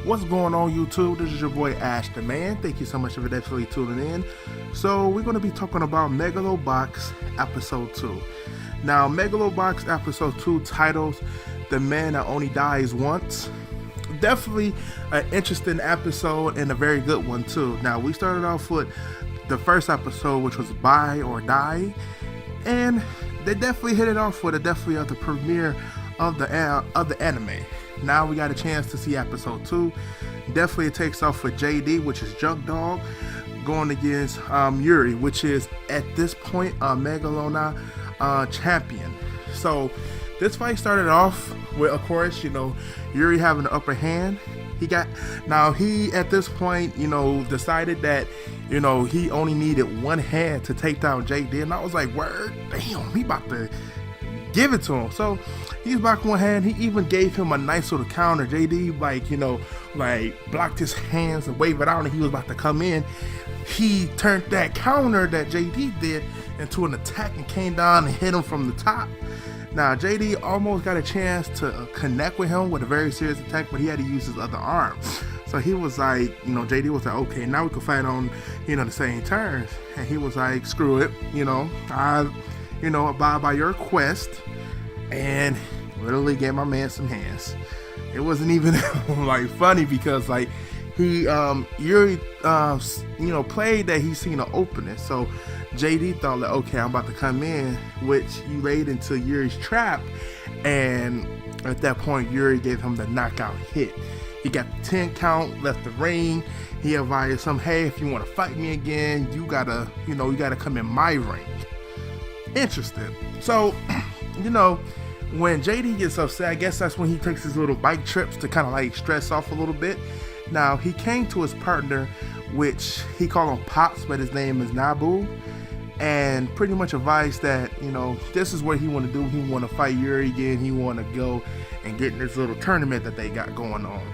What's going on, YouTube? This is your boy AshTheMan. Thank you so much for definitely tuning in. So we're going to be talking about MegaloBox Episode 2. Now, MegaloBox Episode 2 titles The Man That Only Dies Once. Definitely an interesting episode and a very good one too. Now, we started off with the first episode, which was Buy or Die, and they definitely hit it off with the premiere of the anime. Now we got a chance to see episode 2. Definitely it takes off with JD, which is Junk Dog, going against Yuri, which is at this point a Megalona champion. So this fight started off with, of course, Yuri having the upper hand. He at this point, decided that, he only needed one hand to take down JD, and I was like, word, damn, he about to give it to him. So he's back one hand. He even gave him a nice little counter. JD, blocked his hands and waved it out, and he was about to come in. He turned that counter that JD did into an attack and came down and hit him from the top. Now, JD almost got a chance to connect with him with a very serious attack, but he had to use his other arm. So he was like, JD was like, okay, now we can fight on, the same terms. And he was like, screw it, I abide by your request, and literally gave my man some hands. It wasn't even funny because he Yuri played that he's seen an opening, so JD thought okay, I'm about to come in, which he laid into Yuri's trap, and at that point Yuri gave him the knockout hit. He got the 10 count, left the ring. He advised him, hey, if you want to fight me again, you gotta come in my ring. Interesting. So, when JD gets upset, I guess that's when he takes his little bike trips to kind of stress off a little bit. Now, he came to his partner, which he called him Pops, but his name is Nabu, and pretty much advised that, this is what he want to do. He want to fight Yuri again. He want to go and get in this little tournament that they got going on.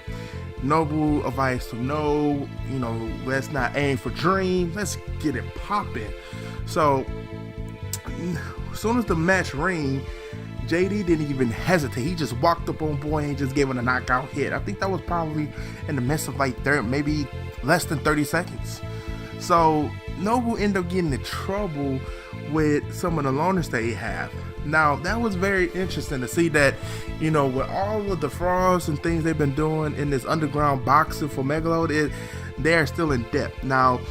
Nobu advised him, no, let's not aim for dreams. Let's get it popping. So, as soon as the match ring, JD didn't even hesitate. He just walked up on boy and just gave him a knockout hit. I think that was probably in the midst of maybe less than 30 seconds. So Nobu ended up getting in trouble with some of the loners that he had. Now, that was very interesting to see that, with all of the frauds and things they've been doing in this underground boxing for Megalo, they're still in depth. Now,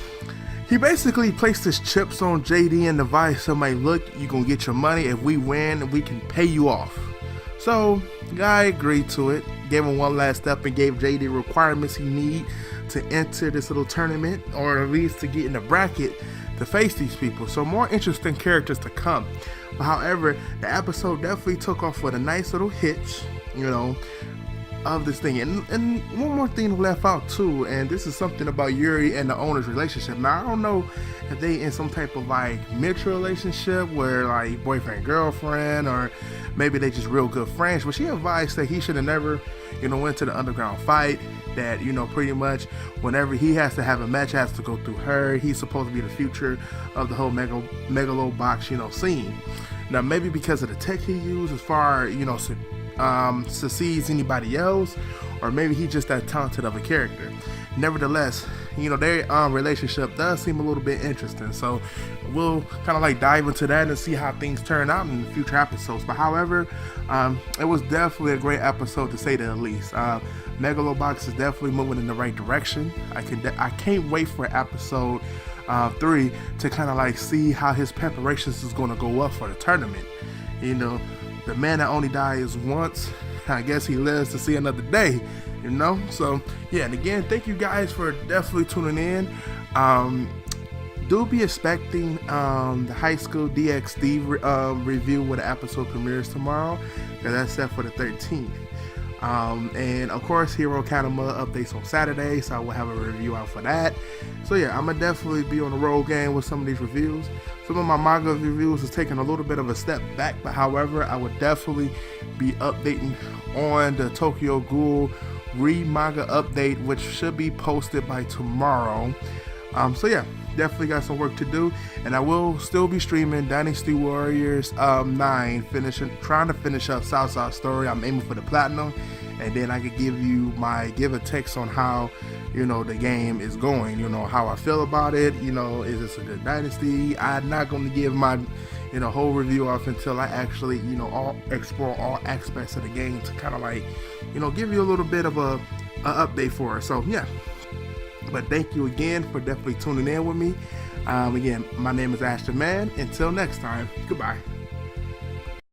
he basically placed his chips on JD and advised somebody, look, you're going to get your money. If we win, we can pay you off. So, guy agreed to it, gave him one last step, and gave JD the requirements he need to enter this little tournament, or at least to get in the bracket to face these people. So, more interesting characters to come. But however, the episode definitely took off with a nice little hitch, of this thing. And one more thing left out too, and this is something about Yuri and the owner's relationship. Now, I don't know if they in some type of mutual relationship where boyfriend girlfriend, or maybe they just real good friends, but she advised that he should have never went to the underground fight, that pretty much whenever he has to have a match, has to go through her. He's supposed to be the future of the whole MegaloBox scene. Now, maybe because of the tech he used as far succeeds anybody else, or maybe he's just that talented of a character. Nevertheless, their relationship does seem a little bit interesting, so we'll kind of dive into that and see how things turn out in the future episodes. But however, it was definitely a great episode, to say the least. MegaloBox is definitely moving in the right direction. I can't wait for episode 3 to kind of see how his preparations is going to go up for the tournament. The man that only dies once, I guess he lives to see another day, So, yeah, and again, thank you guys for definitely tuning in. Do be expecting the High School DxD review when the episode premieres tomorrow, because that's set for the 13th. And of course, Hero Academy updates on Saturday, so I will have a review out for that. So yeah, I'm gonna definitely be on the road game with some of these reviews. Some of my manga reviews is taking a little bit of a step back, but however, I would definitely be updating on the Tokyo Ghoul manga update, which should be posted by tomorrow. So yeah, definitely got some work to do, and I will still be streaming Dynasty Warriors 9, trying to finish up Southside Story. I'm aiming for the platinum, and then I could give a text on how, you know, the game is going, you know, how I feel about it, you know, is this a good dynasty. I'm not going to give my, you know, whole review off until I actually, you know, explore all aspects of the game to kind of like, you know, give you a little bit of a update for it. So yeah, but thank you again for definitely tuning in with me. Again, my name is AshTheMan. Until next time, goodbye.